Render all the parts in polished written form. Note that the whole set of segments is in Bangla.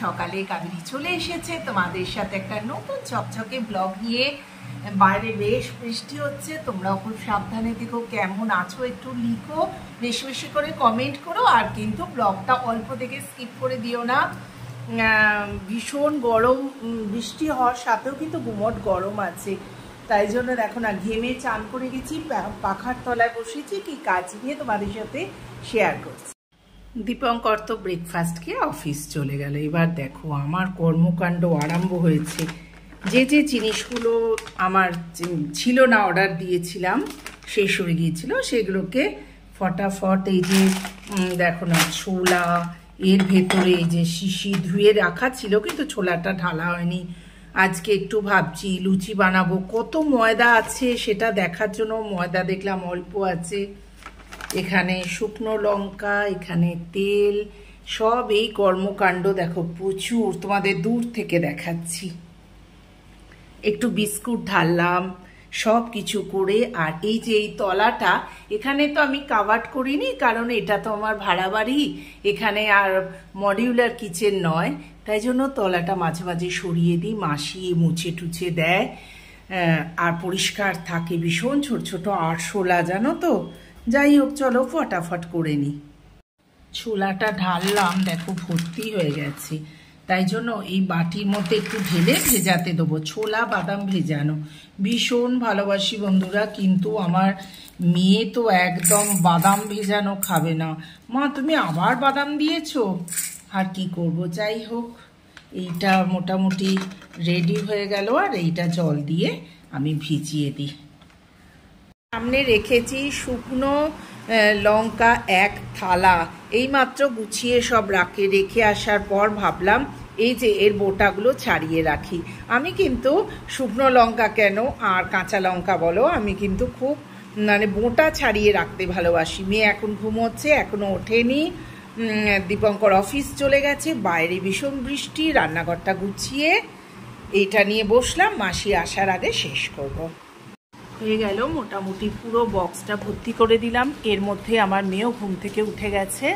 সকালে কাবেরী চলে এসেছে তোমাদের সাথে একটা নতুন চকচকে ব্লগ নিয়ে। বাইরে বেশ বৃষ্টি হচ্ছে, তোমরাও খুব সাবধানে দেখো। কেমন আছো একটু লিখো, বেশি বেশি করে কমেন্ট করো। আর কিন্তু ব্লগটা অল্প দেখে স্কিপ করে দিও না। ভীষণ গরম, বৃষ্টি হওয়ার সাথেও কিন্তু গুমট গরম আছে। তাই জন্য দেখো না, ঘেমে চান করে গেছি, পাখার তলায় বসেছি, কি কাজ নিয়ে তোমাদের সাথে শেয়ার করছি। দীপঙ্কর তো ব্রেকফাস্ট খেয়ে অফিস চলে গেল। এবার দেখো আমার কর্মকাণ্ড আরম্ভ হয়েছে। যে যে জিনিসগুলো আমার ছিল না, অর্ডার দিয়েছিলাম, শেষ হয়ে গিয়েছিল, সেগুলোকে ফটাফট এই যে দেখো না, ছোলা এর ভেতরে এই যে শিশি ধুয়ে রাখা ছিল, কিন্তু ছোলাটা ঢালা হয়নি। আজকে একটু ভাবছি লুচি বানাবো। কত ময়দা আছে সেটা দেখার জন্য ময়দা দেখলাম অল্প আছে। এখানে শুকনো লঙ্কা, এখানে তেল, সব এই কর্মকাণ্ড দেখো প্রচুর, তোমাদের দূর থেকে দেখাচ্ছি। একটু বিস্কুট ঢাললাম, সব কিছু করে। আর এই যে এই তলাটা, এখানে তো আমি কাভার্ড করিনি, কারণ এটা তো আমার ভাড়া বাড়ি, এখানে আর মডিউলার কিচেন নয়। তাই জন্য তলাটা মাঝে মাঝে সরিয়ে দিই, মাসি মুছে টুছে দেয়, আর পরিষ্কার থাকে। ভীষণ ছোট ছোট আরশোলা, জানো তো। যাই হোক, চলো ফটাফট করে নিই। ছোলাটা ঢাললাম, দেখো ভর্তি হয়ে গেছে। তাই জন্য এই বাটির মধ্যে একটু ঢেলে ভেজাতে দেবো। ছোলা বাদাম ভেজানো ভীষণ ভালোবাসি বন্ধুরা, কিন্তু আমার মেয়ে তো একদম বাদাম ভেজানো খাবে না। মা তুমি আবার বাদাম দিয়েছো, আর কি করব। যাই হোক, এইটা মোটামুটি রেডি হয়ে গেল। আর এইটা জল দিয়ে আমি ভিজিয়ে দিই। সামনে রেখেছি শুকনো লঙ্কা এক থালা, এইমাত্র গুছিয়ে সব রেখে আসার পর ভাবলাম এই যে এর বোটাগুলো ছাড়িয়ে রাখি। আমি কিন্তু শুকনো লঙ্কা কেন আর কাঁচা লঙ্কা বলো, আমি কিন্তু খুব বোটা ছাড়িয়ে রাখতে ভালোবাসি। মেয়ে এখন ঘুমোচ্ছে, এখনো ওঠেনি। দীপঙ্কর অফিস চলে গেছে, বাইরে ভীষণ বৃষ্টি। রান্নাঘরটা গুছিয়ে এইটা নিয়ে বসলাম, মাসি আসার আগে শেষ করব। হয়ে গেল মোটামুটি পুরো বক্সটা ভর্তি করে দিলাম। এর মধ্যে আমার মেয়েও ঘুম থেকে উঠে গেছে।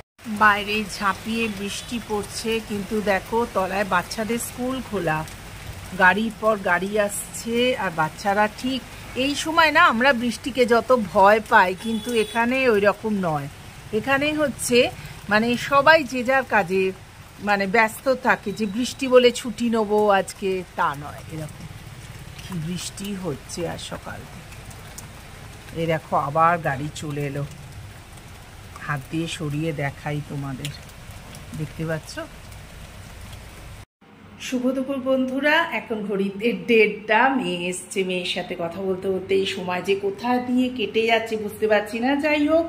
বাইরে ঝাঁপিয়ে বৃষ্টি পড়ছে, কিন্তু দেখো তলায় বাচ্চাদের স্কুল খোলা, গাড়ির পর গাড়ি আসছে। আর বাচ্চারা ঠিক এই সময় না, আমরা বৃষ্টিকে যত ভয় পাই, কিন্তু এখানে ওই রকম নয়। এখানে হচ্ছে সবাই যে যার কাজে ব্যস্ত থাকে, যে বৃষ্টি বলে ছুটি নেবো আজকে, তা নয়। এরকম কি বৃষ্টি হচ্ছে আর সকাল থেকে। এই দেখো আবার গাড়ি চলে এলো, হাত দিয়ে সরিয়ে দেখাই তোমাদের, দেখতে পাচ্ছ। শুভ দুপুর বন্ধুরা, এখন ঘড়িতে 1:30। মেয়ে এসছে, মেয়ের সাথে কথা বলতে বলতে এই সময় যে কোথা দিয়ে কেটে যাচ্ছে বুঝতে পারছি না। যাই হোক,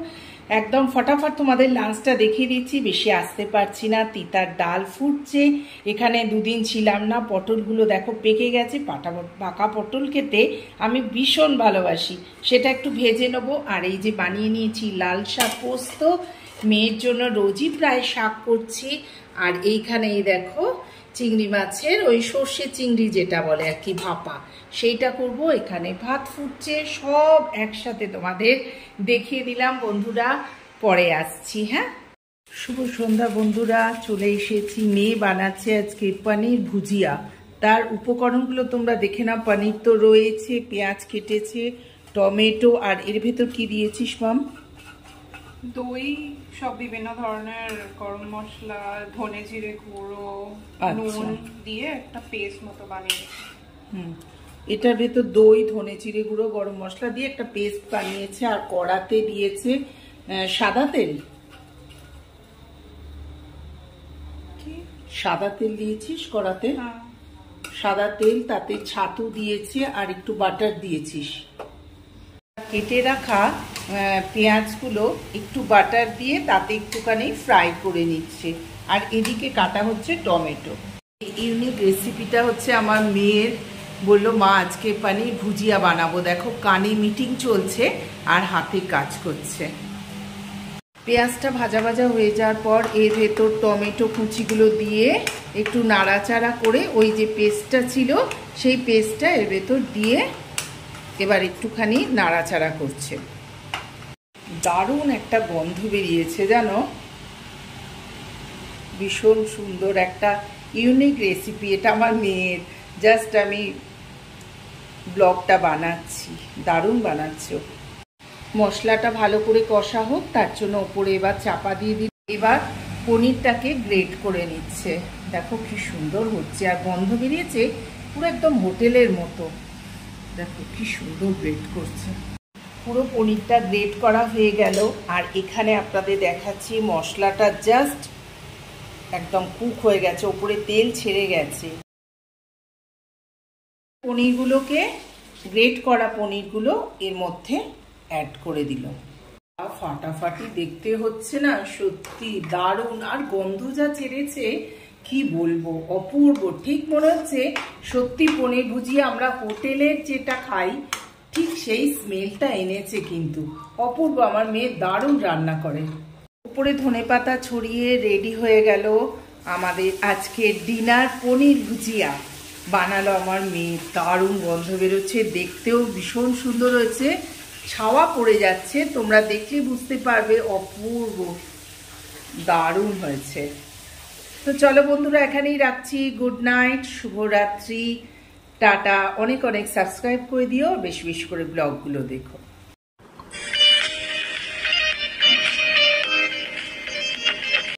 একদম ফটাফট তোমাদের লাঞ্চটা দেখিয়ে দিচ্ছি, বেশি আসতে পারছি না। তিতার ডাল ফুটছে, এখানে দুদিন ছিলাম না। পটলগুলো দেখো পেকে গেছে। পাকা পটল খেতে আমি ভীষণ ভালোবাসি, সেটা একটু ভেজে নেবো। আর এই যে বানিয়ে নিয়েছি লাল শাক পোস্ত, মেয়ের জন্য রোজই প্রায় শাক করছি। আর এইখানে এই দেখো চিংড়ি মাছের ওই সর্ষে চিংড়ি যেটা বলে আর কি, ভাপা, সেইটা করব। এখানে ভাত ফুটছে, সব একসাথে তোমাদের দেখিয়ে দিলাম বন্ধুরা, পরে আসছি। হ্যাঁ, শুভ সন্ধ্যা বন্ধুরা, চলে এসেছি। মেয়ে বানাচ্ছে আজকে পনির ভুজিয়া। তার উপকরণগুলো তোমরা দেখে নাও। পনির তো রয়েছে, পেঁয়াজ কেটেছে, টমেটো, আর এর ভেতর কি দিয়েছিস মাম? দই, সব বিভিন্ন ধরনের গরম মশলা, ধনে জিরে গুঁড়ো, নুন দিয়ে একটা পেস্ট মতো বানিয়ে। এটার ভেতর দই, ধনে জিরে গুঁড়ো, গরম মশলা দিয়ে একটা পেস্ট বানিয়েছে। আর কড়াতে দিয়েছে সাদা তেল। সাদা তেল দিয়েছিস কড়াতে? সাদা তেল, তাতে ছাতু দিয়েছে আর একটু বাটার দিয়েছিস। কেটে রাখা পেঁয়াজগুলো একটু বাটার দিয়ে তাতে একটুখানি ফ্রাই করে নিচ্ছে। আর এদিকে কাটা হচ্ছে টমেটো। ইউনিক রেসিপিটা হচ্ছে আমার মেয়ের, বললো মা আজকে পনির ভুজিয়া বানাবো। দেখো কানে মিটিং চলছে আর হাতে কাজ করছে। পেঁয়াজটা ভাজা ভাজা হয়ে যাওয়ার পর এর ভেতর টমেটো কুচিগুলো দিয়ে একটু নাড়াচাড়া করে ওই যে পেস্টটা ছিল সেই পেস্টটা এর ভেতর দিয়ে এবার একটুখানি নাড়াচাড়া করছে। দারুণ একটা গন্ধ বেরিয়েছে জানো, ভীষণ সুন্দর একটা ইউনিক রেসিপি, এটা আমার মেয়ের। জাস্ট আমি ব্লগটা বানাচ্ছি, দারুণ বানাচ্ছো। মশলাটা ভালো করে কষা হোক, তার জন্য ওপরে এবার চাপা দিয়ে দিই। এবার পনিরটাকে গ্রেট করে নিচ্ছে। দেখো কি সুন্দর হচ্ছে, আর গন্ধ বেরিয়েছে পুরো একদম হোটেলের মতো। দেখো কি সুন্দর গ্রেট করছে। পুরো পনিরটা গ্রেট করা হয়ে গেল। আর এখানে আপনাদের দেখাচ্ছি মশলাটা জাস্ট একদম কুক হয়ে গেছে, ওপরে তেল ছেড়ে গেছে। পনিরগুলোকে, গ্রেট করা পনিরগুলো এর মধ্যে অ্যাড করে দিল। ফাটাফাটি দেখতে হচ্ছে না, সত্যি দারুণ। আর গন্ধ যা ছেড়েছে কি বলবো, অপূর্ব। ঠিক মনে হচ্ছে সত্যি পনির ভুজিয়া আমরা হোটেলের যেটা খাই ঠিক সেই স্মেলটা এনেছে। কিন্তু অপূর্ব, আমার মেয়ে দারুণ রান্না করে। উপরে ধনেপাতা ছড়িয়ে রেডি হয়ে গেল আমাদের আজকের ডিনার। পনির ভুজিয়া বানালো আমার মেয়ে, দারুণ গন্ধ বেরোচ্ছে, দেখতেও ভীষণ সুন্দর হয়েছে, ছাওয়া পড়ে যাচ্ছে, তোমরা দেখলে বুঝতে পারবে, অপূর্ব দারুণ হয়েছে। তো চলো বন্ধুরা, এখানেই রাখছি। গুড নাইট, শুভরাত্রি, টাটা। অনেক অনেক সাবস্ক্রাইব করে দিও, বেশি বেশি করে ব্লগগুলো দেখো।